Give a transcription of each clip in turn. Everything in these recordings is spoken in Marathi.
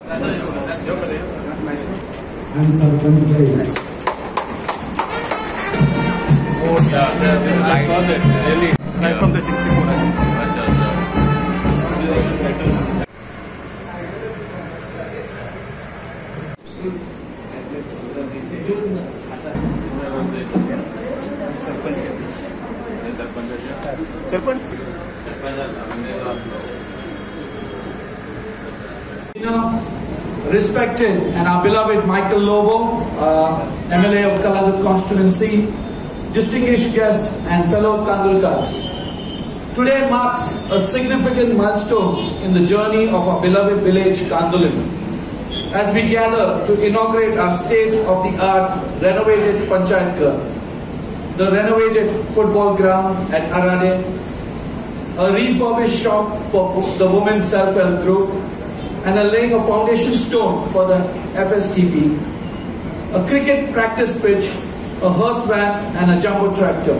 And Sarpanch Bhai. Oh yeah, I saw that. Really, right from the 64. Respected and our beloved Michael Lobo, MLA of Kaladut constituency, distinguished guest and fellow Kandulkars. Today marks a significant milestone in the journey of our beloved village Kandulim, as we gather to inaugurate our state-of-the-art renovated Panchayat Ghar, the renovated football ground at Arade, a refurbished shop for the Women's Self-Help Group, and a laying a foundation stone for the FSTP, a cricket practice pitch, a hearse van and a jumbo tractor.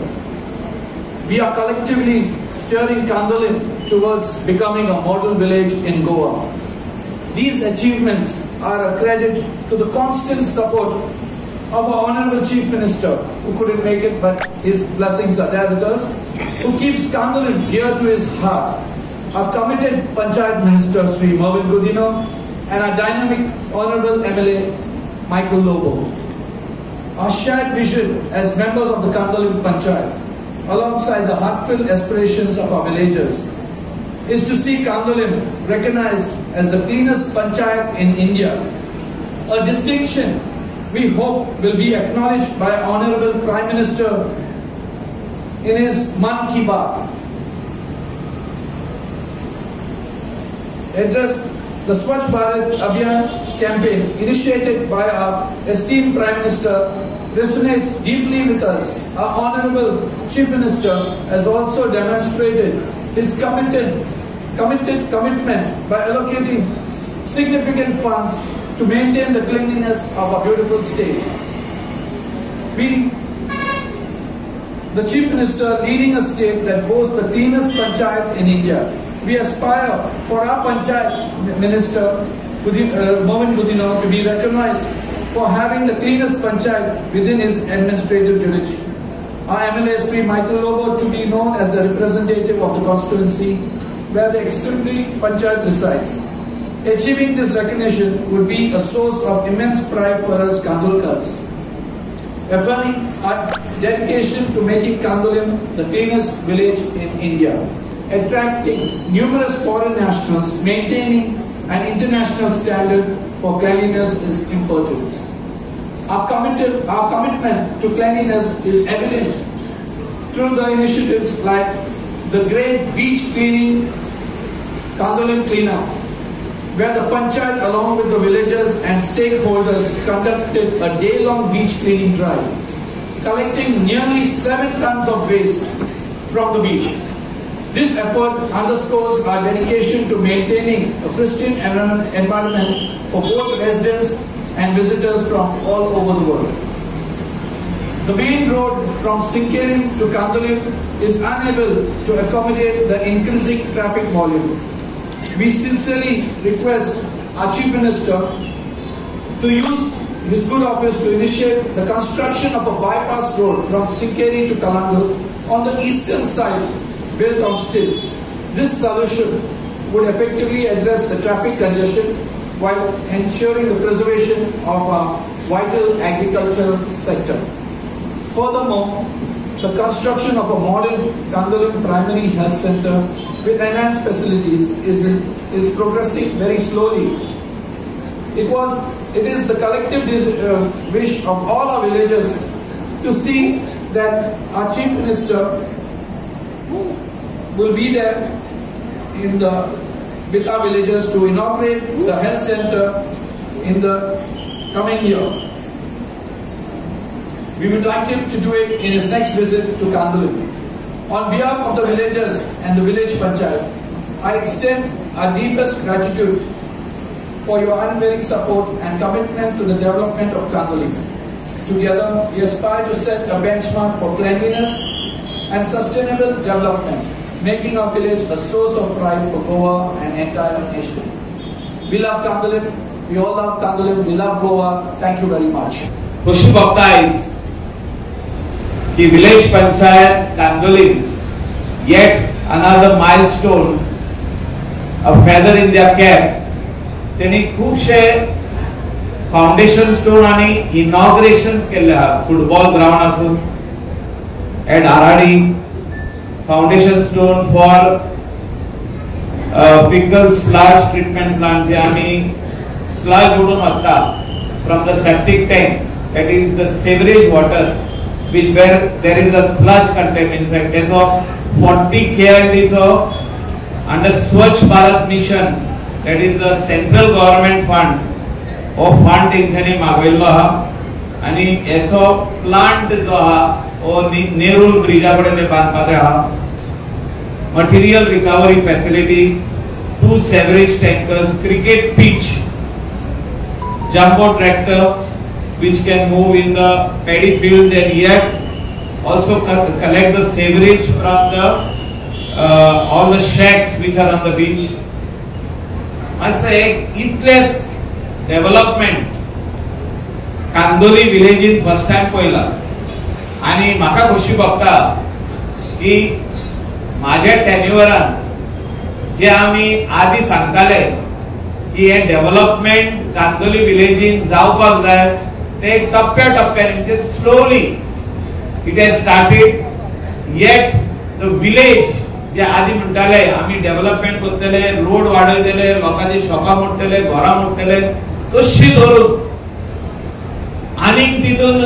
We are collectively steering Kandulim towards becoming a model village in Goa. These achievements are a credit to the constant support of our Honorable Chief Minister, who couldn't make it but his blessings are there with us, who keeps Kandulim dear to his heart, our committed Panchayat Minister Sri Mervyn Gudino, and our dynamic Honorable MLA Michael Lobo. Our shared vision as members of the Kandulim Panchayat, alongside the heartfelt aspirations of our villagers, is to see Kandulim recognized as the cleanest Panchayat in India, a distinction we hope will be acknowledged by Honorable Prime Minister in his Man Ki Baat address. The Swachh Bharat Abhiyan campaign initiated by our esteemed Prime Minister resonates deeply with us. Our Honorable Chief Minister has also demonstrated his commitment by allocating significant funds to maintain the cleanliness of our beautiful state. The Chief Minister leading a state that boasts the cleanest Panchayat in India. We aspire for our Panchayat Minister, Mervyn Gudino, to be recognized for having the cleanest Panchayat within his administrative jurisdiction. Our MLA Sri Michael Lobo to be known as the representative of the constituency where the extremely Panchayat resides. Achieving this recognition would be a source of immense pride for us Kandulkars, affirming our dedication to making Kandulim the cleanest village in India. Attracting numerous foreign nationals, maintaining an international standard for cleanliness is important. Our commitment to cleanliness is evident through the initiatives like the Great Beach Cleaning Kandulim Cleanup, where the Panchayat along with the villagers and stakeholders conducted a day-long beach cleaning drive, collecting nearly 7 tons of waste from the beach. This effort underscores our dedication to maintaining a pristine environment for both residents and visitors from all over the world. The main road from Sinkerim to Kandulim is unable to accommodate the increasing traffic volume. We sincerely request our Chief Minister to use his good office to initiate the construction of a bypass road from Sinkerim to Kalangur on the eastern side, built on stilts. This solution would effectively address the traffic congestion while ensuring the preservation of our vital agricultural sector. Furthermore, the construction of a modern Kandulim Primary Health Center with enhanced facilities is progressing very slowly. It is the collective wish of all our villagers to see that our Chief Minister will be there with our villagers to inaugurate the health center in the coming year. We would like him to do it in his next visit to Kandulim. On behalf of the villagers and the village Panchayat, I extend our deepest gratitude for your unwavering support and commitment to the development of Kandulim. Together, we aspire to set a benchmark for cleanliness and sustainable development, making our village a source of pride for Goa and entire nation. We love Kandulim, We all love Kandoli, we love Goa. Thank you very much. Khushi baptized the village panchayat Kandoli, yet another milestone, a feather in their cap. त्यांनी खूपशे फाउंडेशन स्टोन आणि इनॉग्रेशन्स केले आहात. फुटबॉल ग्राउंड आसून at Arradi, foundation stone for faecal sludge treatment plant, जे आम्ही स्लज उडून वता from the septic tank, that is the sewerage water which where there is a sludge content inside. That of 40 KLD under Swachh Bharat mission, that is the central government fund of fund तेंच्यानी मागयल्लो आहा आणि याचो प्लांट जो आहा ओ नेरुल ब्रिजा कडेन बांदपाचे आहा. Material recovery facility, 2 sewerage tankers, cricket pitch, jumbo tractor which can move in the paddy fields and yet also collect the sewerage from the all the shacks which are on the beach. I say इतलेस development Candolim village in first time पयला आणि म्हाका खुशी भोगता की माझ्या टेन्युअरान जे आम्ही आधी सांगताले की हे डेव्हलपमेंट कांदोली विलेजीन जावपाक जाय, ते टप्प्या टप्प्यान म्हणजे slowly it has started. Eight the village जे आधी म्हणटाले आम्ही डेव्हलपमेंट करतले, रोड वाडयतले, लोकांची शॉपां मोडटले, घरां मोडटले, तशी धरून आनीक तितून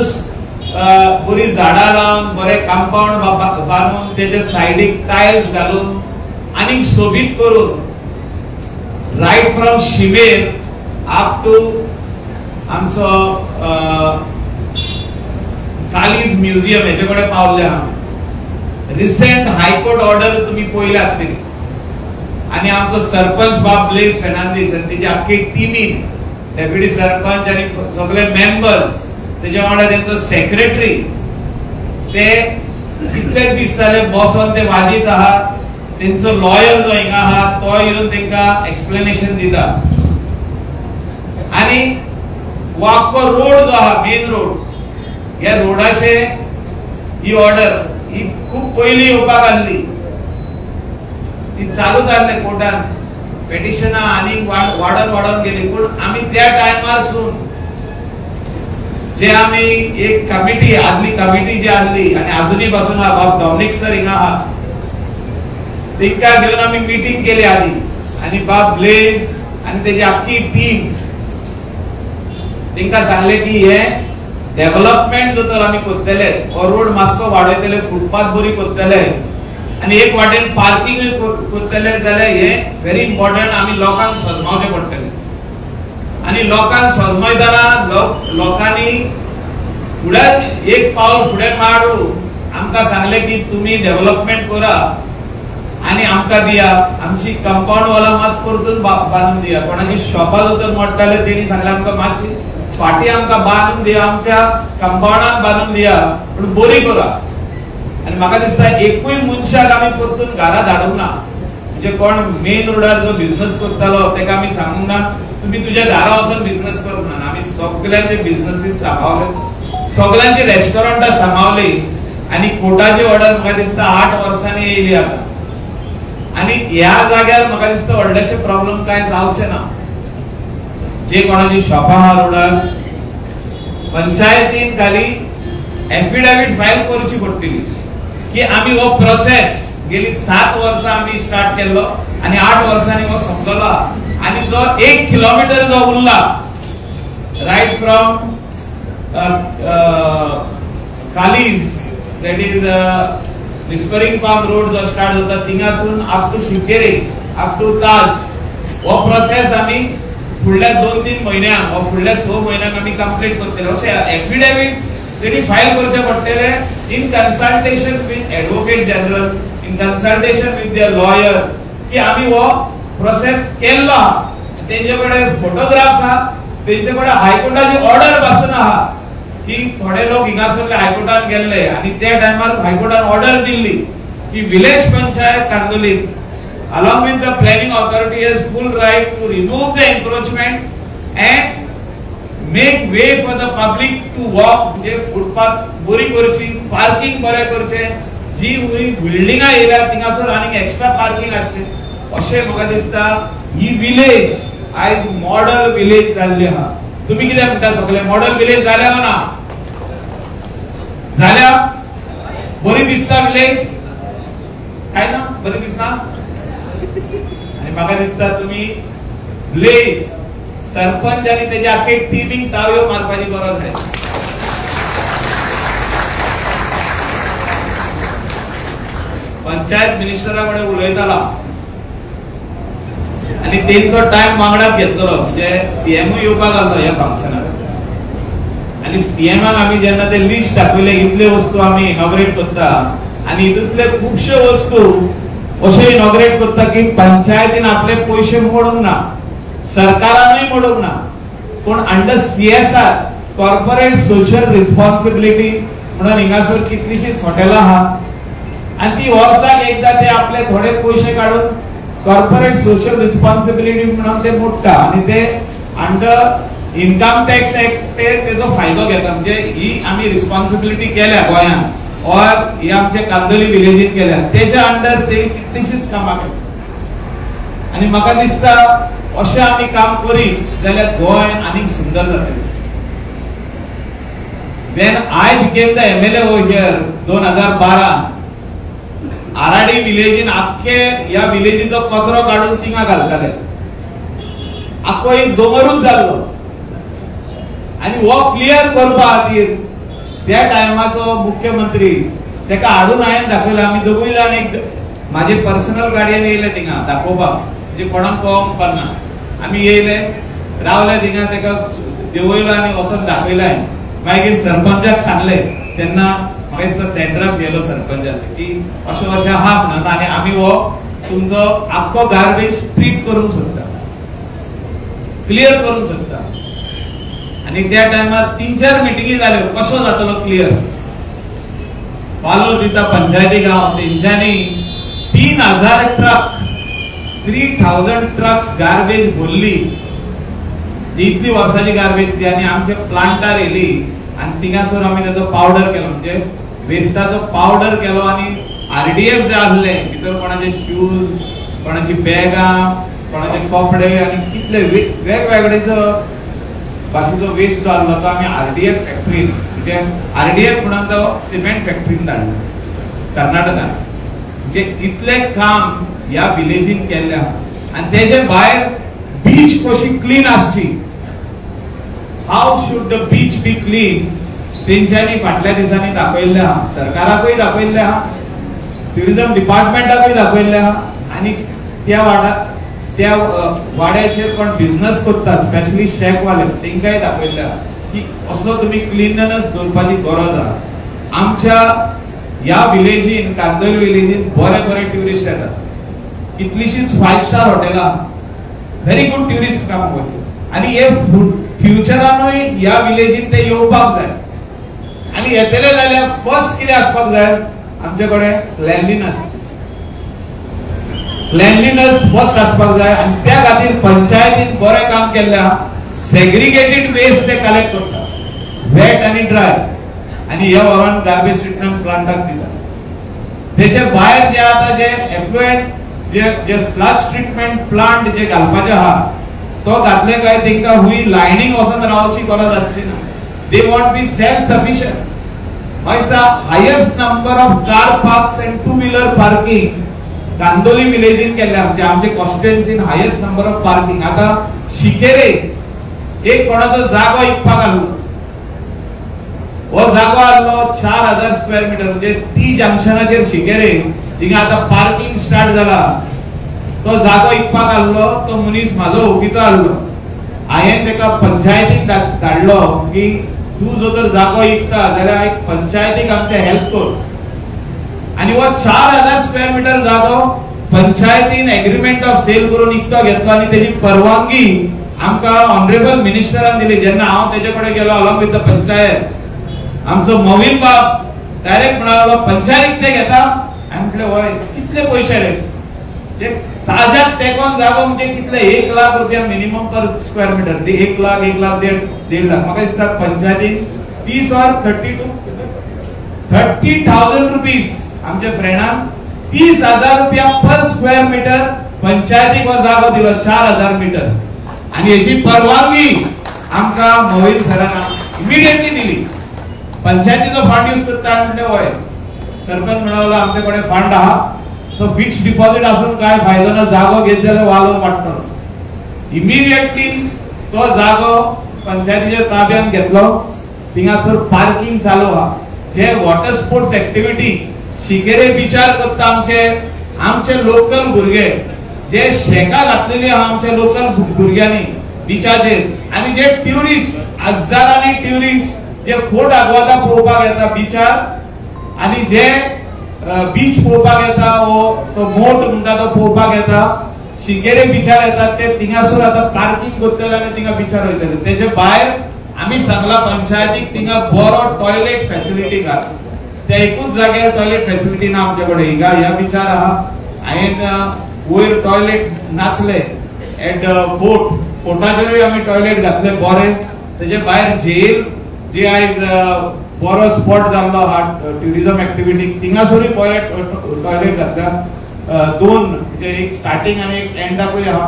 बरी झाडां लावन बरे कंपाऊंड बांदून तेजे सायडीक टायल्स घालून आनीक सोबीत करून राईट फ्रॉम शिमेर अप टू आमचो कालीज म्युझियम हेचे कडेन पावले आहा. रिसेंट हायकोर्ट ऑर्डर तुम्ही पळयली आसतली आणि आमचो सरपंच बाब ब्लेस फेर्नांदीस आणि तेजी आख्खी टीमीन, डेप्युटी सरपंच आणि सगळे मेंबर्स, तेच्या वांगडा तेंचो सेक्रेटरी, ते कितले दीस जाले बसून ते वाजीत आहात. तेंचो लॉयर जो हिंगा आहा तो येवन तेंका एक्सप्लेनेशन दिता आणि वाक्को रोड जो आहा मेन रोड, या रोडाचे ही ऑर्डर ही खूप पयली येवपाक आसली, ती चालू जाल्ले कोर्टान पेटिशना आणि वाडन गेली. पण आम्ही त्या टायमार सून जे आम्ही एक कमिटी आदली कमिटी जी आसली आणि अजूनही पासून बाब डॉमिनिक सर हिंगा आहा, तिका घेऊन आम्ही मीटिंग केली आधी आणि बाब ब्लेज आणि त्याची आख्खी टीम तिका सांगले की हे डेव्हलपमेंट जो तर आम्ही करतले, रोड मातसो वाडयतले, फुटपाथ बरी करतले आणि एक वाटेन पार्किंग करतले जाल्यार हे व्हेरी इम्पॉर्टंट. आम्ही लोकांक सजमावचे पडटले आणि लोकांक सजमयतना लोकांनी फुडें एक पावल फुडें मारून आमकां सांगले की तुम्ही डेव्हलपमेंट करा आणि आमकां दिया, आमची कंपाऊंड वाला मात परतून बांदून दिया. कोणाची शॉपां जर मोडटाले तेणी सांगले आमकां मातशी फाटी आमकां बांदून दिया, आमच्या कंपाऊंडान बांदून दिया, पण बरी करा. आणि म्हाका दिसता एकूय मनशाक आमी परतून घरा धाडूंक ना. म्हणजे कोण मेन रोडार जो बिझनेस करतालो तेका आमी सांगूंक ना तुम्ही तुझ्या घरा वचून बिझनेस करूंक ना. आमी सगळ्यांचे बिझनेसीस सांबाळले, सगळ्यांची रेस्टॉरंटां सांबाळली आणि कोर्टाची ऑर्डर म्हाका दिसता 8 वर्सांनी येयली आता. आणि ह्या जाग्यार म्हाका दिसता व्हडलेशे प्रॉब्लेम काय जावचे ना. जे कोणाची शॉपां आहा रोडार, पंचायतीन खाली एफिडेविट फायल करची पडटली की आम्ही हो प्रोसेस गेली 7 वर्सां आम्ही स्टार्ट केल्लो आणि 8 वर्सांनी हो संपलो. आणि जो 1 किलोमीटर जो उरला राईट फ्रॉम कालीज, that is whispering palm road जो स्टार्ट होता थिंगासून अप टू शिवकेरी अप टू ताज, हो प्रोसेस आम्ही फुडल्या 2-3 महिन्यांक व फुडल्या 6 महिन्यांक आम्ही कंप्लीट करतले. अशें एफिडेविट तेणी फायल करचे पडटले in consultation with advocate general, in consultation with their lawyer, की आम्ही हो प्रोसेस केल्लो आहा. तेंचे कडेन फोटोग्राफ्स आहा, तेंचे कडेन हायकोर्टाची ऑर्डर पासून आहा की थोडे लोक हिंगासरले हायकोर्टान गेल्ले आणि त्या टायमार हायकोर्टान ऑर्डर दिल्ली की village panchayat Candolim along with the planning authority has full right to remove the encroachment and make way for the public to walk, म्हणजे फुटपाथ बरी करची, पार्किंग बरें करचे, जी बिल्डिंगा येयल्या थिंगासर आनी एक्स्ट्रा पार्किंग आसचे, अशें म्हाका दिसता ही विलेज आयज मॉडल विलेज जाल्ली आहा. तुम्ही कितें म्हणटा सगळे मॉडल विलेज जाल्या ना? जाल्या? बरी दिसता विलेज? काय ना बरी दिसना? आणि म्हाका दिसता तुम्ही विलेज सरपंच आणि त्याच्या आखे टीमिंग ताळयो मारपाची गरज आहे. पंचायत मिनिस्टराकडे उलयताला आणि तेंचो टाइम वांगडाच घेतलो, म्हणजे सीएम येवपाक आसलो ह्या फंक्शनाक. आणि सीएमाक आमी जेन्ना ते लिस्ट दाखयले इतले वस्तू आमी इनॉग्रेट करता आणि हितूंतले खुबशे वस्तू अशे इनॉग्रेट करता की पंचायतीन आपले पयशे मोडूंक ना, सरकारानूय मोडूंक ना, पण under CSR corporate social responsibility म्हणून हिंगासर कितलीशीच हॉटेलां आहा आणि ती वर्साक एकदा ते आपले थोडे पयशे काढून कॉर्पोरेट सोशल रिस्पॉन्सिबिलिटी म्हणून ते मोडटा आणि ते अंडर इन्कम टॅक्स एक्ट तेजो फायदो घेता. म्हणजे ही आमी रिस्पॉन्सिबिलिटी केल्या गोंयांत और ही आमच्या कांदोली विलेजीन केल्या, तेच्या अंडर ते कितलीशीच कामां करता. आणि म्हाका दिसता अशें आमी काम करी जाल्यार गोंय आनीक सुंदर जातलें. When I became the MLA over here 2012, Aradi विलेजीन आख्खे ह्या विलेजीचो कचरो काढून थिंगा घालताले, आख्खो एक दोंगरूच जाल्लो. आणि हो क्लियर करपा खातीर त्या टायमाचो मुख्यमंत्री तेका हाडून हांवें दाखयलो. आमी दोगूय जाण एक म्हाजे पर्सनल गाडयेन येयले थिंगा दाखोवपाक, म्हणजे कोणाक कळोंक पारना. आमी येयले, रावले थिंगा, तेका देंवयलो आनी वचोन दाखयलो हांवें. मागीर सरपंचाक सांगले, तेन्ना म्हाका दिसता सेंटराक गेलो सरपंचाक की अशें अशें आहा म्हणून, आनी आमी हो तुमचो आख्खो गार्बेज ट्रीट करूंक सोदता, क्लियर करूंक सोदता. आणि त्या टायमार 3-4 मिटिंगी जाल्यो, कसो जातलो क्लियर. पालो दिता पंचायती गांव, तेंच्यांनी 3000 ट्रक 3000 ट्रक्स गार्बेज भरली, इतली वर्साची गार्बेज ती. आणि आमच्या प्लांटार येयली आणि थिंगासर आमी तेजो पावडर केलो, म्हणजे वेस्टाचो पावडर केलो. आणि RDF जे आसले भितर कोणाचे शूज, कोणाची बॅगां, कोणाचे कपडे आणि कितले वेगवेगळेचो भाशेचो वेस्ट जो आसलो तो आमी RDF फॅक्टरीन, म्हणजे RDF म्हणून तो सिमेंट फॅक्टरीन धाडलो कर्नाटकान. म्हणजे इतले काम ह्या विलेजीन केल्ले आहा. आणि तेजे भायर बीच कशी क्लीन आसची, how should the beach B clean, तेंच्यांनी फाटल्या दिसांनी दाखयल्ले आहा. सरकाराकूय दाखयल्ले आहा, ट्युरिझम डिपार्टमेंटाकूय दाखयल्ले आहा. आणि त्या वाड्याचेर कोण बिझनेस करता, स्पेशली शेफवाले, तेंकाय दाखयल्ले आहा की असो तुमी क्लीननेस दवरपाची गरज आहा. आमच्या ह्या विलेजीन, कांदोली विलेजीन बरे बरे ट्युरिस्ट येतात, कितलीशीच 5 स्टार हॉटेलां, व्हेरी गुड ट्युरिस्ट काम करता. आणि हे फ्युचरानूय ह्या विलेजीन ते येवपाक जाय. आणि येतले जाल्यार फर्स्ट कितें आसपाक जाय, आमचे कडेन क्लॅनलीनेस फर्स्ट आसपाक जाय. आणि त्या खातीर पंचायतीन बरें काम केल्लें आहा. सेग्रिगेटेड वेस्ट ते कलेक्ट करता, वेट आनी ड्राय, आणि ह्या व्हरून गार्बेज ट्रीटमेंट प्लांटाक दिता. तेचे भायर जे आता जे एफ्लुएंट जे स्लज ट्रीटमेंट प्लांट जे घालपाचे आहा तो घातले काय तेंका हुई लायनीक वचून रावची गरज आसची ना. They want be self sufficient. मागीर highest number of car parks and 2-व्हीलर पार्किंग कांदोली विलेजीन केल्ल्या, म्हणजे आमचे कॉन्स्टिट्युएन्सीन हायेस्ट नंबर ऑफ पार्किंग. आता शिकेरे एक कोणाचो जागो इकपाक आसलो, हो जागो आसलो 4000 स्क्वेअर मीटर, म्हणजे ती जंक्शनाचेर शिकेरे थिंगा आता पार्किंग स्टार्ट जाला. तो जागो इकपाक आसलो, तो मनीस म्हाजो वळखीचो आसलो. हांवें तेका पंचायतीक धाडलो की तूं जो तर जागो इकता जाल्यार एक पंचायतीक आमचे हेल्प कर. आणि हो 4000 स्क्वेअर मीटर जागो पंचायतीन एग्रीमेंट ऑफ सेल करून इकतो घेतलो आणि तेजी परवानगी आमकां ऑनरेबल मिनिस्टरान दिली. जेन्ना हांव तेजे कडेन गेलो अलॉंग विथ द पंचायत, आमचो मोविन बाब डायरेक्ट म्हणालो पंचायतीक ते घेता. आनी म्हटलें हय, कितले पयशे रे. ताज्याक तेकोन जागो म्हणजे कितले 1 लाख रुपया मिनिमम पर स्क्वेअर मीटर. ते 1 लाख 1 लाख 1.5 लाख म्हाका दिसता पंचायतीन 30 or 30,000 रुपीज आमच्या फ्रेंडान 30,000 रुपया पर स्क्वेअर मीटर पंचायतीक हो जागो दिलो 4,000 मीटर. आणि याची परवानगी आमका मोहित सरांना इमिडिएटली दिली. पंचायतीचो फंड यूज करता म्हणजे होय सरपंच म्हणाला आमच्याकडे फंड आहा तो फिक्स डिपॉझिट असून काय फायदो ना जागो घेत जाल्यार वालो पडटलो. इमिडिएटली तो जागो पंचायतीच्या ताब्यात घेतलो. थिंगासर पार्किंग चालू हा. जे वॉटर स्पोर्ट्स ऍक्टिव्हिटी शिकेरे बिचार करता आमचे लोकल भुरगे जे शेका घातलेली आहा आमच्या लोकल भुरग्यांनी बिचाचेर. आणि जे ट्युरिस्ट हजारांनी ट्युरिस्ट जे फोर्ट आग्वादा पळोवपाक येता बिचार आणि जे बीच पळोवपाक येता तो मोट म्हणटा तो पळोवपाक येता शिकेरे बिचार येतात ते थिंगासर आता पार्किंग करतले आणि थिंगा बिचार वयतले. तेजे भायर आम्ही सांगला पंचायतीक थिंगा बरो टॉयलेट फॅसिलिटी घाल. त्या एकूच जाग्यार टॉयलेट फॅसिलिटी ना आमच्या कडेन. हिंगा ह्या बिचार आहा हायेन वयर टॉयलेट नासले एट फोर्टाचेरूय आमी टॉयलेट घातले बरे. तेजे भायर जेल जे आयज बरो स्पॉट जाल्लो हा ट्युरिझम ऍक्टिव्हिटीक थिंगासरूय टॉयलेट घातल्या. 2 म्हणजे एक स्टार्टिंग आणि एक एंडाकूय आहा.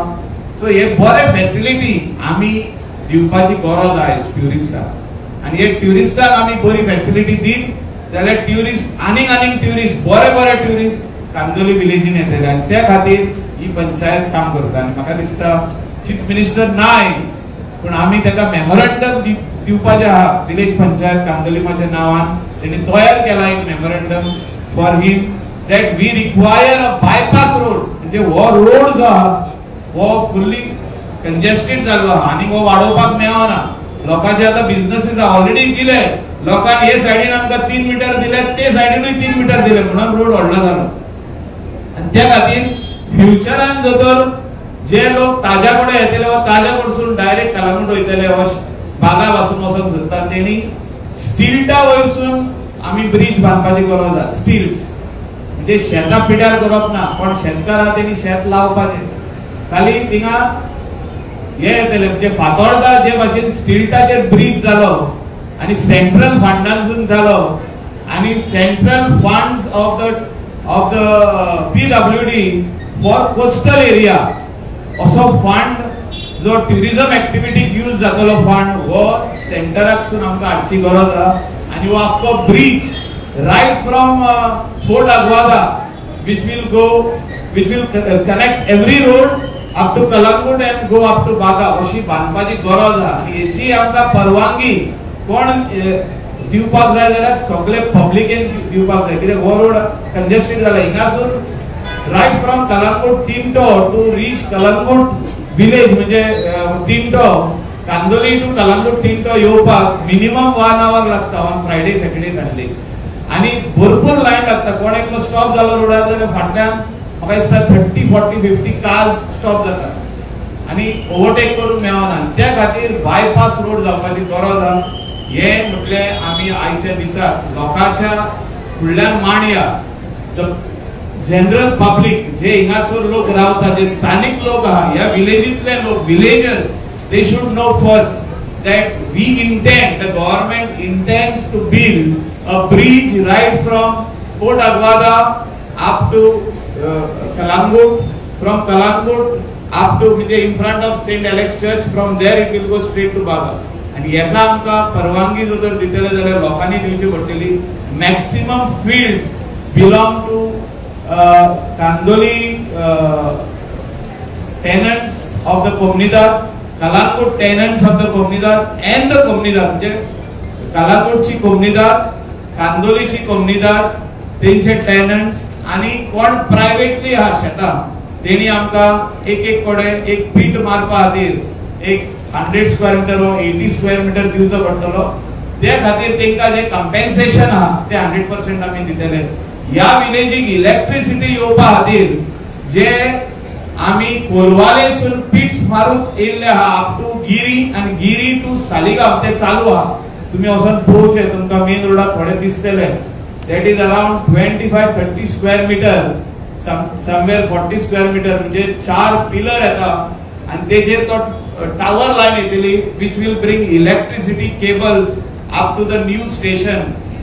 सो हे बरे फॅसिलिटी आमी दिवपाची गरज आहे ट्युरिस्टाक. आणि हे ट्युरिस्टाक आमी बरी फॅसिलिटी दीत जाल्यार ट्युरिस्ट आनीक ट्युरिस्ट बरे ट्युरिस्ट कांदोली विलेजीन येतले. आणि त्या खातीर ही पंचायत काम करता. आणि म्हाका दिसता चीफ मिनिस्टर ना आयज पण आमी ताका मेमोरंडम दिवपाचे आहा. विलेज पंचायत कांदोलीमाच्या नावान त्यांनी तयार केला एक memorandum for him that we require a bypass road. म्हणजे हो रोड जो आहा हो फुल्ली कंजेस्टेड जाल्लो आहा आणि हो वाडोवपाक मेळना. लोकांचे आता बिझनेसेस ऑलरेडी दिले. लोकांनी हे सायडीन आमकां 3 मीटर दिले ते सायडीनूय 3 मीटर दिले म्हणून रोड व्हडलो जालो. आणि त्या खातीर फ्युचरान जर जे लोक ताज्या कडेन येतले वा ताज्या कडसून डायरेक्ट कलांगूट वयतले वा बागा पासून वचून धरतात तेणी स्टीलटा वयरसून आमी ब्रिज बांदपाची गरज आसा. स्टील्स म्हणजे शेतां पिड्यार करप ना पण शेतकारां तेणी शेत लावपाचें. खाली थिंगा हे येतले म्हणजे फातोर्डा जे भाशेन स्टील्टाचेर ब्रिज जालो आणि सेंट्रल फंडांसून जालो आणि central funds of the PWD for coastal area असो फंड जो ट्युरिझम ऍक्टिव्हिटीक यूज जातलो फंड हो सेंटराकसून आमकां हाडची गरज आहा. आणि हो आख्खो bridge right from fort Aguada which will connect every road up to Kalangut and go up to Baga अशी बांदपाची गरज आहा. आणि याची आमकां परवानगी कोण दिवपाक जाय जाल्यार सगळे पब्लिकेन दिवपाक जाय. कित्याक हो रोड कंजेस्टेड जाला. हिंगासून right from Calangute Tinto to reach Calangute village म्हणजे टिंटो कांदोली टू कलंगूट टिंटो येवपाक मिनिमम 1 hour लागता ऑन फ्रायडे सॅटर्डे संडे. आणि भरपूर लायन लागता. कोण एकलो स्टॉप जालो रोडार जाल्यार फाटल्यान म्हाका दिसता 30, 40, 50 कार्स स्टॉप जातात आणि ओव्हरटेक करूंक मेळना. त्या खातीर बायपास रोड जावपाची गरज आहा. हे म्हटले आमी आयच्या दिसाक लोकांच्या फुडल्यान मांडया. जनरल पब्लिक जे हिंगासर लोक रावता जे स्थानिक लोक आहा ह्या विलेजींतले लोक villagers they should know first that we intend, the government intends to build a bridge right from Fort Aguada up to Kalangut, from Kalangut up to in front of St. Alex Church. From there it will go straight to Baga. आणि याका आमका परवानगी जर दितले जाल्यार लोकांनी दिवची पडटली. Maximum fields belong to Candolim tenants of the comunidad, Kalangut tenants of the comunidad and the comunidad. म्हणजे कालाकोटची comunidad, कांदोलीची comunidad, त्यांचे tenants आणि कोण प्रायव्हेटली हा शेता तेणी आमका एक कडे एक पीट मारपा खातीर एक 100 स्क्वेअर मीटर व 80 स्क्वेअर मीटर दिवचो पडटलो. त्या खातीर तेंका जे कंपेन्सेशन हा ते 100% आमी दितले. या विलेजीक इलेक्ट्रिसिटी येवपा खातीर जे आमी कोलवालेसून पिट्स मारूक येयल्ले आहा अप टू गिरी आणि गिरी टू सालिगांव ते चालू आहा. तुम्ही वचून पळोवचे तुमकां मेन रोडार थोडे दिसतले. That is around 25-30 square metre. somewhere 40 square meter म्हणजे 4 पिलर येता आणि तेजेर तो टावर लाइन येतली which will bring electricity cables up to the new station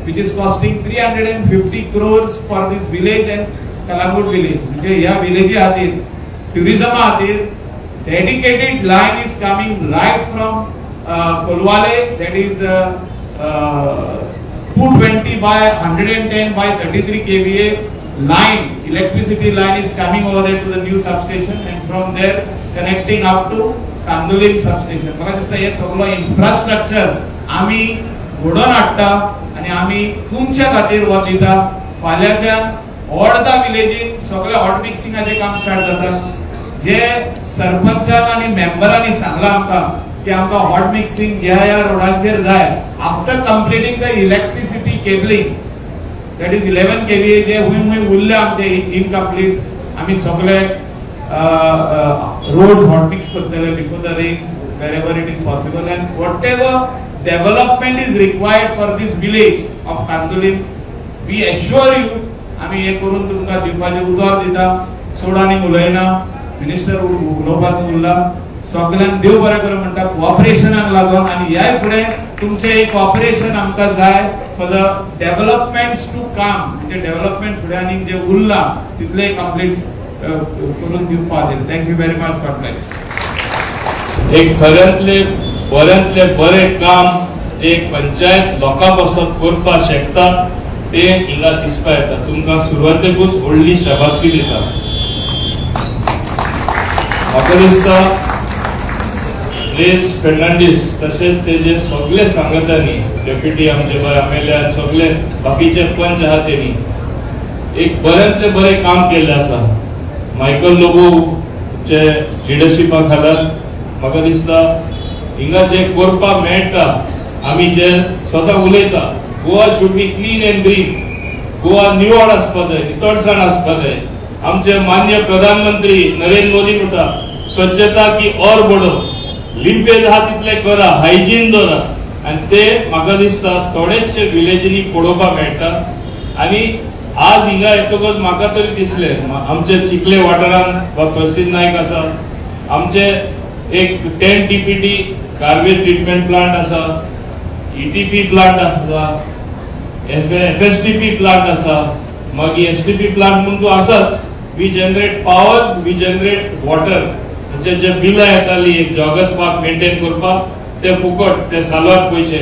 which is costing 350 crores for this village and Kalangut village. म्हणजे या विलेज खातीर टुरिझम खातीर dedicated line is coming right from Kolwale, that is 220 by 110 by 33 kVA line, electricity line is coming over there to the new substation and from there connecting up to Kandolim substation. मला दिसता हे सगळं इन्फ्रास्ट्रक्चर आम्ही घडोवन हाडटा आणि आम्ही तुमच्या खातीर वो दिता. फाल्यांच्या ऑर्धा विलेजीन सगळे हॉट मिक्सिंगाचे काम स्टार्ट जाता. जे सरपंचान आणि मेंबरांनी सांगला आमकां की आमकां हॉट मिक्सिंग ह्या रोडाचेर जाय. After completing the electricity cabling that is 11 kVA जे हुई उरले आमचे इनकम्प्लीट आम्ही सगळे रोड्स हॉट मिक्स करतले before the rains wherever it is possible and whatever development is required for this village of Kandolim we assure you आम्ही हे करून तुमकां दिवपाचे उतर दिता. सोडानी उलयना मिनिस्टर उलोवपाचो उरला सगळ्यांक देव बरें करूं म्हणटा कोऑपरेशनाक लागून आणि ह्या फुडें तुमचे एक कोऑपरेशन आमकां जाय for the developments to come. म्हणजे डेव्हलपमेंट फुडें आनी जे उरला तितले कंप्लीट करून दिवपा खातीर. Thank you very much. God bless. एक खऱ्यांतले बरे काम जे एक पंचायत लोकां पासत करपाक शकता ते हिंगा दिसपा येता. तुमकां सुरवातेकूच व्हडली शाबासकी दिता. म्हाका दिसता रेस फर्नांडीस तसेच तेजे सगळे सांगतानी डेप्युटी आमचे एमएलए आणि सगळे बाकीचे पंच आहात त्यांनी एक बऱ्यांतले बरे काम केले आसा. मायकल लोबोचे लिडरशिपा खाला म्हाका दिसता हिंगा जे करपाक मेळटा आमी जे स्वता उलयता Goa should be clean end green. Goa निवळ आसपा जाय, नितळसाण आसपा जाय. आमचे माननीय प्रधानमंत्री नरेंद्र मोदी म्हणटा स्वच्छता की और बढो. लिंपेज हा तितले करा, हायजीन दवरा आणि ते म्हाका दिसता थोडेशे विलेजींनी पळोवपाक मेळटा. आणि आज हिंगा येतकच म्हाका तरी दिसले आमचे चिखले वाठारांत प्रसिद्ध नायक आसा, आमचे एक 10 TPD गार्बेज ट्रीटमेंट प्लांट आसा, ETP प्लांट आसा, FSTP प्लांट आसा, मागीर STP प्लांट म्हणून तो आसाच. We generate power, we generate water. जे बिलां येताली एक जॉगर्स पार्क मेंटेन करपाक ते फुकट, ते सालवाक पैसे.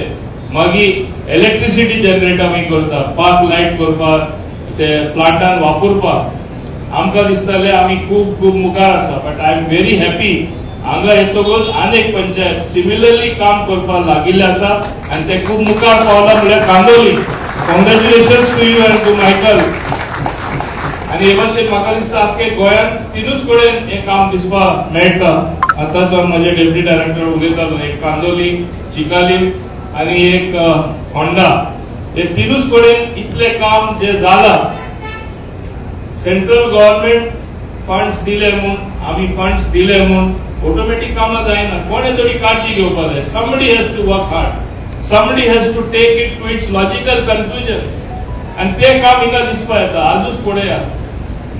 मागीर इलेक्ट्रिसिटी जनरेट आमी करता पार्क लायट करपाक, ते प्लांटान वापरपाक. आमकां दिसताले आमी खूब मुखार आसा. But I am very happy हांगा येतकच अनेक पंचायत सिमिलरली काम करपाक लागिल्ले आसा आनी ते खूब मुखार पावला म्हळ्यार Candolim. Congratulations to you and to Michael. आणि हे भाशेन म्हाका दिसता आख्खे गोंयांत तिनूच कडेन हे काम दिसपाक मेळटा. आतांच म्हजे डेप्युटी डायरेक्टर उलयतालो एक कांदोली, चिकाली आणि एक फोंडा. हे तिनूच कडेन इतले काम जे जाला. सेंट्रल गव्हर्नमेंट फंड्स दिले म्हूण आमी फंड्स दिले म्हूण ऑटोमॅटिक कामां जायना. कोणे तरी काळजी घेवपाक जाय. Somebody has to work hard, somebody has to take it to its logical conclusion आणि ते काम हिंगा दिसपा येता. आजूच पळया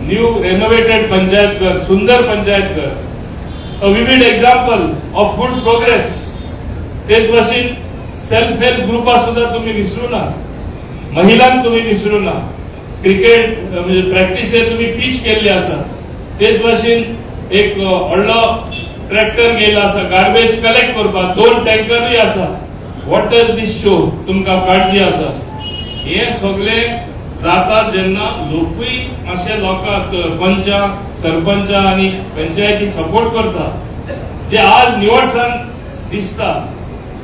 न्यू रेनोवेटेड पंचायत घर, सुंदर पंचायत घर, अ vivid example of good progress. तेच भाशेन सेल्फ हेल्प ग्रुपां सुद्धा तुम्ही विसरू ना, महिलांक तुम्ही विसरू ना. क्रिकेट म्हणजे प्रॅक्टिसेर तुम्ही पिच केल्ली आसा. तेच भाशेन एक व्हडलो ट्रॅक्टर गेला आसा गार्बेज कलेक्ट करपाक, 2 टँकरूय आसा. What does this show? तुमकां काळजी आसा. हे सगळे जाता जेन्ना लोकूय मातशे लोकांक पंच, सरपंच आणि पंचायती सपोर्ट करता. जे आज निवडसाण दिसता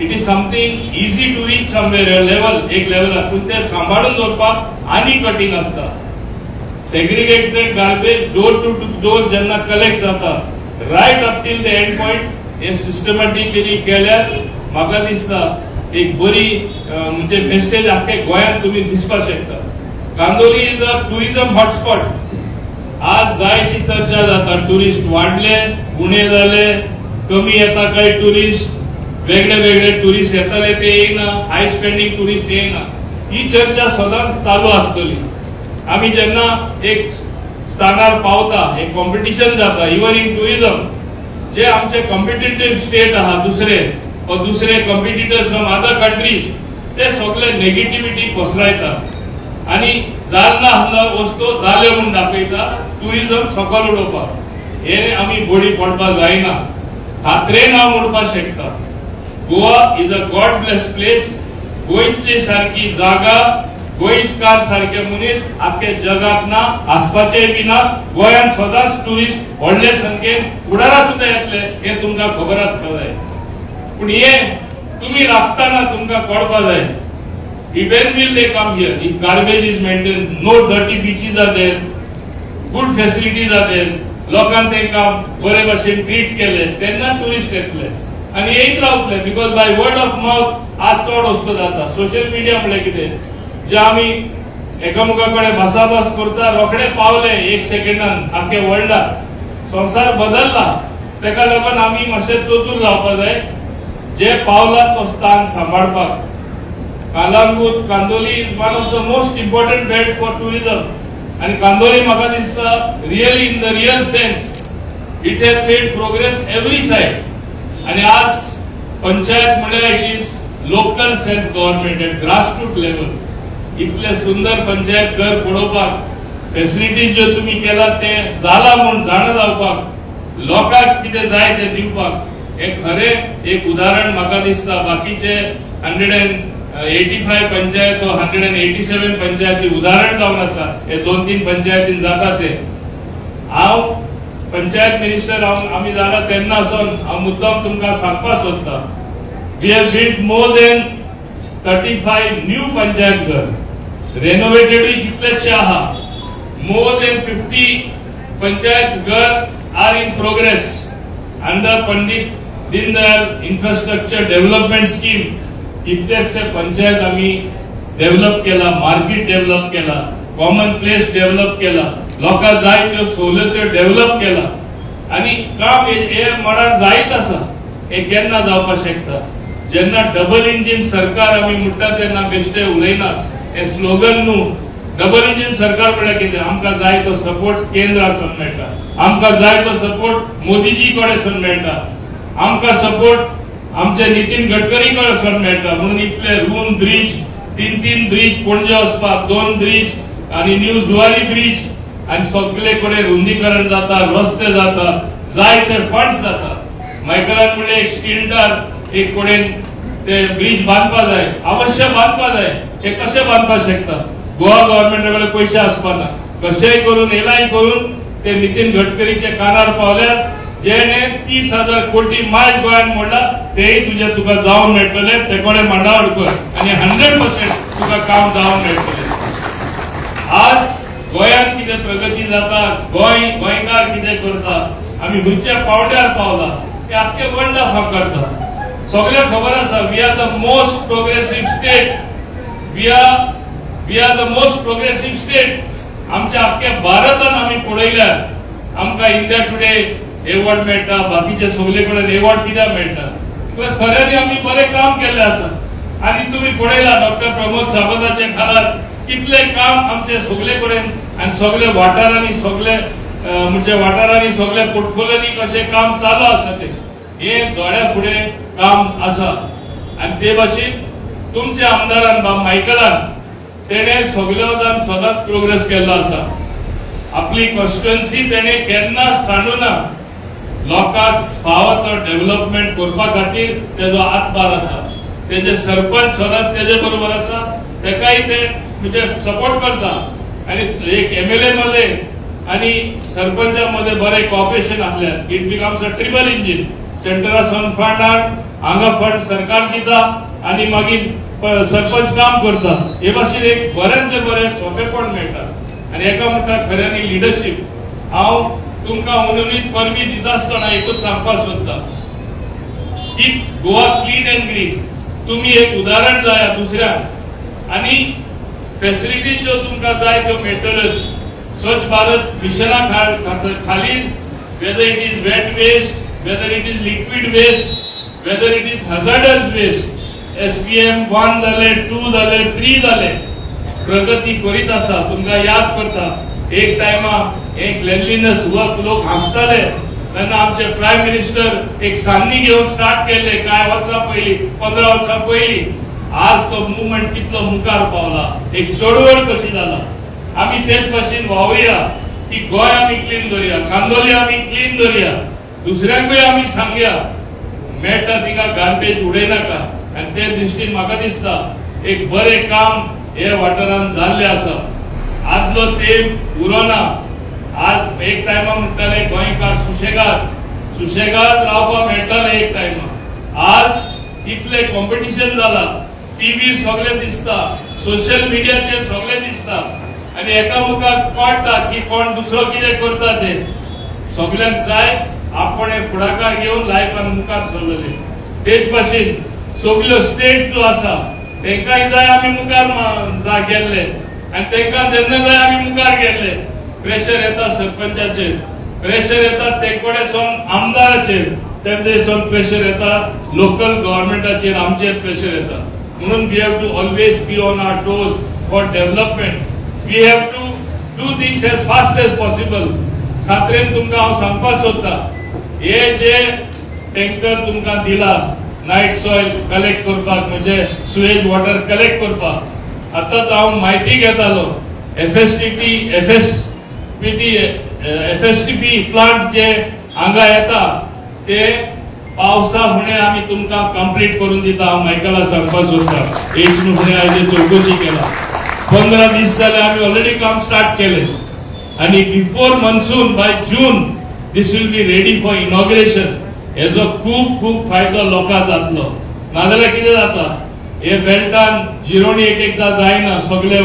it is something easy to reach somewhere level, एक लेवल पूण ते सांबाळून दवरपाक आनी कठीण आसता. Segregated garbage door to door जेन्ना कलेक्ट जाता right up till the end point हे सिस्टमॅटिकली केल्यार म्हाका दिसता एक बरी म्हणजे मेसेज आख्खे गोंयांत तुम्ही दिसपाक शकता. Candolim is a tourism hotspot. आज जायती चर्चा जाता. टुरिस्ट वाढले, उणे झाले, कमी येता काही टुरिस्ट, वेगळे वेगळे टुरिस्ट येताले ते येईना, हाय स्पेंडिंग टुरिस्ट येईना. ही चर्चा सदांच चालू आसतली. आम्ही जेन्ना एक स्थानार पावता, एक कॉम्पिटिशन जाता इवन इन टुरिझम. जे आमचे कॉम्पिटिटिव्ह स्टेट आहात दुसरे कॉम्पिटिटर्स फ्रॉम अदर कंट्रीज ते सगळे नेगेटिव्हिटी पसरयतात आणि जालना हल्ला वस्तू जाले म्हणून दाखयता टुरिझम सकल उडोवपाक. हे आमी बोडी पडपाक जायना. खात्रेन हांव म्हणपाक शकता Goa is a God bless place. गोंयची सारखी जागा गोंयकार सारखे मनीस आख्या जगात ना, आसपाचे बी ना. गोंयांत सदांच टुरिस्ट व्हडले संख्येन फुडारा सुद्धा येतले हे तुमकां खबर आसपाक जाय. पूण हे तुम्ही राखताना तुमकां कळपाक जाय when will they come here? If garbage is maintained, no dirty beaches are there, good facilities are there, लोकांक तेंकां बरे भशेन ट्रीट केले तेन्ना टुरिस्ट येतले आनी येयत रावतले. Because by word of mouth आज चड वस्तू जाता. सोशल मिडिया म्हणल्यार कितें जे आमी एकामेका कडेन भासाभास करता रोखडे पावले 1 सेकंडान आख्या वर्ल्डाक. संवसार बदलला तेका लागून आमी मातशे चतूर जावपाक जाय. जे पावला तो स्थान सांबाळपाक. Calangute Candolim is one of the most important belt for tourism आणि कांदोली म्हाका दिसता really in the real sense it has made progress every side. आणि आज पंचायत म्हणल्यार it is local self government at grassroot level. इतले सुंदर पंचायत घर पळोवपाक फॅसिलिटीज ज्यो तुम्ही केलात ते जाला म्हणून जाणा जावपाक लोकांक कितें जाय ते दिवपाक हे खरे एक उदाहरण म्हाका दिसता. बाकीचे 185 पंचायत 187 पंचायती उदाहरण जावन आसा. हे 2-3 पंचायतीन जाता ते. हांव पंचायत मिनिस्टर आमी जाला तेन्नासून हांव मुद्दाम तुमकां सांगपाक सोदता we have built more than 35 new panchayat घर. रेनोवेटेडूय कितलेशे आहा. मोर देन 50 पंचायत घर are in progress under Pandit Deendayal infrastructure development scheme. कितलेशे पंचायत आम्ही डेव्हलप केला, मार्केट डेव्हलप केला, कॉमन प्लेस डेव्हलप केला, लोकांक जाय त्यो सवलत्यो डेव्हलप केला आणि काम हे मळार जायत आसा. हे केन्ना जावपाक शकता जेन्ना डबल इंजिन सरकार आमी म्हणटा तेन्ना बेश्टे उलयना. हे स्लोगन न्हू. डबल इंजिन सरकार म्हळ्यार कितें आमकां जाय तो सपोर्ट केंद्राचो मेळटा, आमकां जाय तो सपोर्ट मोदीजी कडेसून मेळटा, आमकां सपोर्ट आमचे नितीन गडकरी कडसून मेळटा. म्हणून इतले रूम ब्रिज 3 ब्रिज पणजे वचपाक 2 ब्रिज आणि न्यू जुवारी ब्रिज आणि सगळे कडेन रुंदीकरण जाता, रस्ते जाता, जाय ते फंड्स जाता. मायकलान म्हणले एक स्किल्डार एक कडेन ते ब्रिज बांदपाक जाय, अवश्य बांदपाक जाय. हे कशे बांदपाक शकता? गोवा गव्हर्नमेंटा कडेन पयशे आसपाना. कशेय करून एलाय करून ते नितीन गडकरीचे कानार पावल्यात. जेणे 30,000 कोटी मायज गोंयान मोडला तेही तुका जावन मेळटले. ते कडेन मांडावळ कर आणि 100% तुका काम जावन मेळटले. आज गोंयांत कितें प्रगती जाता, गोंयकार कितें करता, आमी खंयच्या पावड्यार पावला ते आख्खे वर्ल्डाक फांकारता. सगळ्यांक खबर आसा we are the most progressive state. We are the most progressive state. आमच्या आख्ख्या भारतान आमी पळयल्यार आमकां इंडिया टुडे एवॉर्ड मेळटा, बाकीचे सगळे कडेन एवॉर्ड कित्याक मेळटा? खऱ्यांनी आमी बरें काम केल्लें आसा. आनी तुमी पळयला डॉक्टर प्रमोद सावंताचे खाला कितले काम आमचे सगळे कडेन आनी सगळे वाठारांनी सगळे म्हणजे वाठारांनी सगळे पोर्टफोलियोनी कशें काम चालू आसा ते हे दोळ्या फुडें काम आसा. आनी ते भाशेन तुमच्या आमदारान मायकलान तेणे सगळ्यान सदांच प्रोग्रेस केल्लो आसा. आपली कॉन्स्टिट्युएन्सी तेणे केन्ना सांडूना. लोकांक फावो तो डेव्हलपमेंट करपा खातीर तेजो हातभार आसा. तेजे सरपंच सदांच तेजे बरोबर आसा. तेकाय ते म्हणजे सपोर्ट करता आणि एक MLA मध्ये आणि सरपंचा मध्ये बरे कॉपरेशन आसल्यार it becomes a triple engine. सेंटरासून फंड हांगा फंड सरकार दिता आणि मागीर सरपंच काम करता. हे भाशेन एक बरेंतले बरें सोंपेपण मेळटा आणि एका म्हणटा खऱ्यांनी लिडरशिप. हांव तुमकां उणीत परबी दिता आसतना एकूच सांगपाक सोदता की गोवा क्लीन एंड ग्रीन. तुम्ही एक उदाहरण जाय दुसऱ्याक आणि फॅसिलिटीज ज्यो तुमकां जाय त्यो मेळटल्योच. स्वच्छ भारत मिशना खाली whether it is wet waste, whether it is liquid waste, whether it is hazardous waste, SPM 1 जाले, 2 जाले, 3 जाले, प्रगती करीत आसा. तुमकां याद करता एक टायमा हे क्लेनलीनेस वर्क लोक हसताले तेन्ना आमचे प्रायम मिनिस्टर एक सान्नी घेऊन स्टार्ट केले काय वर्सां पयलीं 15 वर्सां पयलीं. आज तो मुवमेंट कितलो मुखार पावला, एक चळवळ कशी जाला. आमी तेच भाशेन वावुया की गोंय आमी क्लीन दवरया, कांदोली आमी क्लीन दवरया, दुसऱ्यांकूय आमी सांगया मेळटा तिका गार्बेज उडयनाका. आनी ते दृश्टीन म्हाका दिसता एक बरें काम हे वाठारांत जाल्लें आसा. आदलो तेंप उरोना. आज एक टायमा म्हणटाले गोंयकार सुशेगाद रावपा मेळटाले एक टायमा. आज इतले कॉम्पिटिशन जाला, टीव्ही सगळे दिसता, सोशल मिडियाचेर सगळे दिसता आनी एकामेकाक कळटा की कोण दुसरो कितें करता ते. सगळ्यांक जाय आपण हे फुडाकार घेवन लायफान मुखार सरलेले. तेच भाशेन सगळ्यो स्टेट जो आसा तेंकाय जाय आमी मुखार गेल्ले आनी तेंकां जेन्ना जाय आमी मुखार गेल्ले. प्रेशर येता सरपंचाचेर, प्रेशर येता तेंकोडे सोन आमदाराचेर, तेंचे सोन प्रेशर येता लोकल गव्हर्नमेंटाचेर, आमचेर प्रेशर येता. म्हणून we have to always be on our toes for development. We have to do things as fast as possible. खात्रेन तुमकां हांव सांगपाक सोदता हे जे टँकर तुमकां दिला नायट सॉयल कलेक्ट करपाक म्हणजे सुएज वॉटर कलेक्ट करपाक, आतांच हांव म्हायती घेतालो एफएसटीपी प्लांट जे हांगा येता ते पावसा फुडें आमी तुमकां कंप्लीट करून दिता. हांव मायकला सांगपाक सोदता एचनू फुडें हांवें चवकशी केला. 15 दीस जाले आमी ऑलरेडी काम स्टार्ट केले आनी before monsoon by June this will be ready for inauguration. हेजो खूब फायदो लोकांक जातलो. नाजाल्यार कितें जाता हे बेल्टान जिरोणी एकदां जायना, सगळे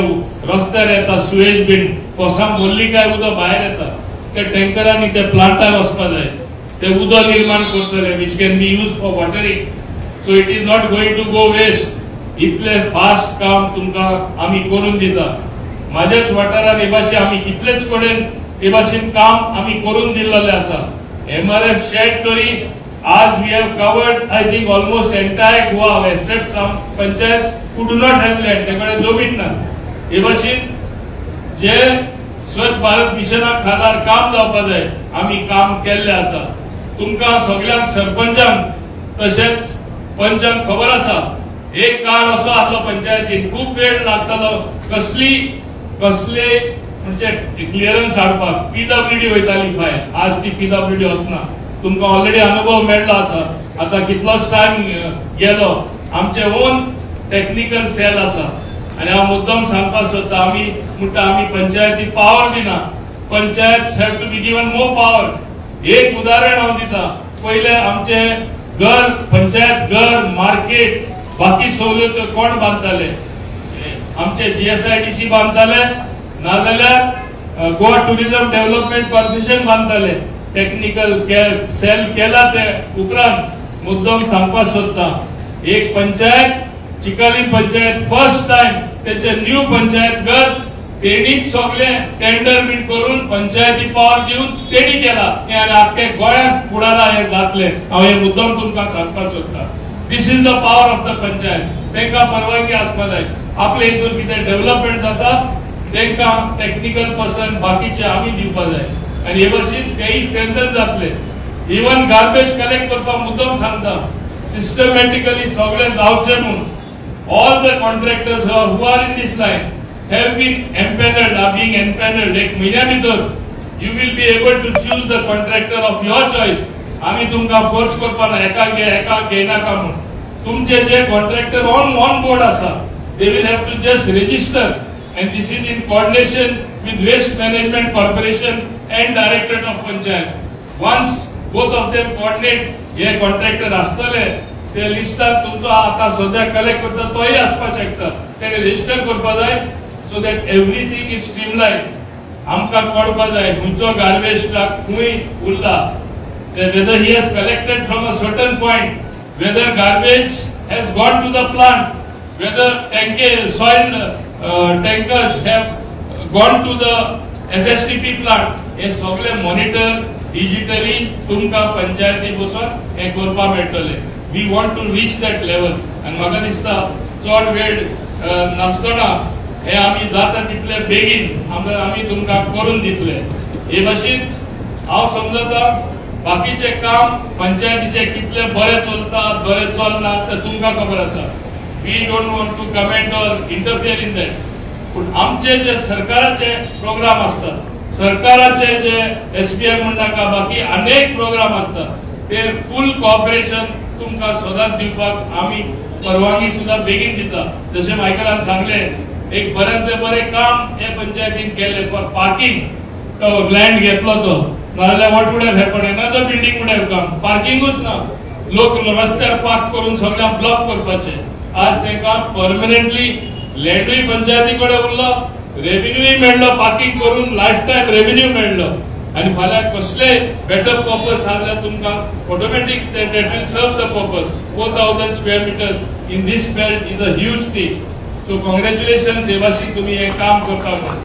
रस्त्यार येता सुएज बीन कोसां भरली काय उदक भायर येता. ते टँकरांनी ते प्लांटार वचपाक जाय, ते उदक निर्माण करतले which can be used for watering. So it is not going to go waste. इतले फास्ट काम तुमकां आमी करून दिता. म्हाज्याच वाठारान हे भाशेन आमी कितलेच कडेन हे भाशेन काम आमी करून दिल्लेले आसा. MRF शेड तरी आज we have covered I think almost entire Goa except some panchayats who do not have land. तेकडे जमीन ना. हे भाशेन जे स्वच्छ भारत मिशना खाला काम जावपा जाय आमी काम केल्ले आसा. तुमकां सगळ्यांक सरपंचांक तशेंच पंचांक खबर आसा एक काळ असो आसलो पंचायतीन खूप वेळ लागतालो कसले म्हणजे क्लिअरन्स हाडपाक. पीडब्ल्यूडी वयताली फायल. आज ती पीडब्ल्यूडी वचना. तुमकां ऑलरेडी अनुभव मेळ्ळो आसा. आता कितलोच टायम गेलो. आमचे ओन टेक्निकल सेल आसा आनी हांव मुद्दम सांगपाक सोदता आमी म्हणटा आमी पंचायती पावर दिना. Panchayat have to be given more power. एक उदाहरण हांव दिता. पयले आमचे घर पंचायत घर मार्केट बाकी सवलतो कोण बांदताले? आमचे जीएसआयडीसी बांदताले नाजाल्यार गोवा टुरिझम डेव्हलपमेंट कॉर्पोरेशन बांदताले. टेक्निकल सेल केला ते उपरांत मुद्दम सांगपाक सोदता एक पंचायत चिकाली पंचायत फर्स्ट टाइम त्याचे न्यू पंचायत घर तेणीच सगळे टेंडर बीट करून पंचायती पावर दिवन तेणी केला. आनी आख्खे गोंयांत फुडारा हे जातले. हांव हे मुद्दम तुमकां सांगपाक सोदता. This is the power of the panchayat. तांकां परवानगी आसपाक जाय. आपले हितून कितें डेव्हलपमेंट जाता तांकां टेक्निकल पर्सन बाकीचे आमी दिवपाक जाय आनी हे भाशेन तेय स्ट्रेंथन जातले. इवन गार्बेज कलेक्ट करपाक मुद्दम सांगता सिस्टमॅटिकली सगळे जावचे म्हणून. All the contractors who are in this line have been empaneled, are being empaneled. एक महिन्या भितर you will be able to choose the contractor of your choice. आम्ही तुमका फोर्स करपाना एका घेनाका म्हणून. तुमचे जे कॉन्ट्रॅक्टर ऑन बोर्ड आसा they will have to just register and this is in coordination with Waste Management Corporation and Directorate of Panchayat. Once both of them coordinate हे कॉन्ट्रॅक्टर आसतले ते लिस्टात तुमचो आता सध्या कलेक्ट करता तोही आसपाक शकता. तेणे रजिस्टर करपा जाय so that everything is streamlined. आमकां कळपाक जाय खंयचो गार्बेज खंय उरला. Whether he has collected from a certain point, whether garbage has gone to the plant, whether soil tankers have gone to the FSTP plant, हे सगळे मॉनिटर डिजिटली तुमकां पंचायती बसून हे करपाक मेळटले. We want to reach that level आनी म्हाका दिसता चड वेळ नासतना हे आमी जाता तितले बेगीन आमी तुमकां करून दितले. हे भाशेन हांव समजता बाकीचे काम पंचायतीचे कितले बरे चलता बरे चलना ते तुमकां खबर आसा. We don't want to comment or interfere in that. पण आमचे जे सरकाराचे प्रोग्राम असतात, सरकाराचे जे SPM म्हणनाका बाकी अनेक प्रोग्राम असतात ते फुल कॉपरेशन तुमकां सदांच दिवपाक आमी परवानगी सुद्धा बेगीन दिता. जशें मायकलान सांगले एक बरेंतले बरें काम हे पंचायतीन केले फॉर पार्किंग. तो लँड घेतलो तो नाजाल्यार what would have happen another building would have come. पार्किंगूच ना. लोक रस्त्यार पार्क करून सगळ्यांक ब्लॉक करपाचे. आज तांकां परमनंटली लँडूय पंचायती कडेन उरलो, रेव्हेन्यूय मेळ्ळो, पार्किंग करून लायफ टायम रेव्हेन्यू मेळ्ळो. आणि फाल्यां कसले बेटर पर्पज जाल्यार तुमकां automatic that will serve the purpose. 4000 square metre in this belt is a huge thing. So congratulations हे भाशेन तुम्ही हे काम करता.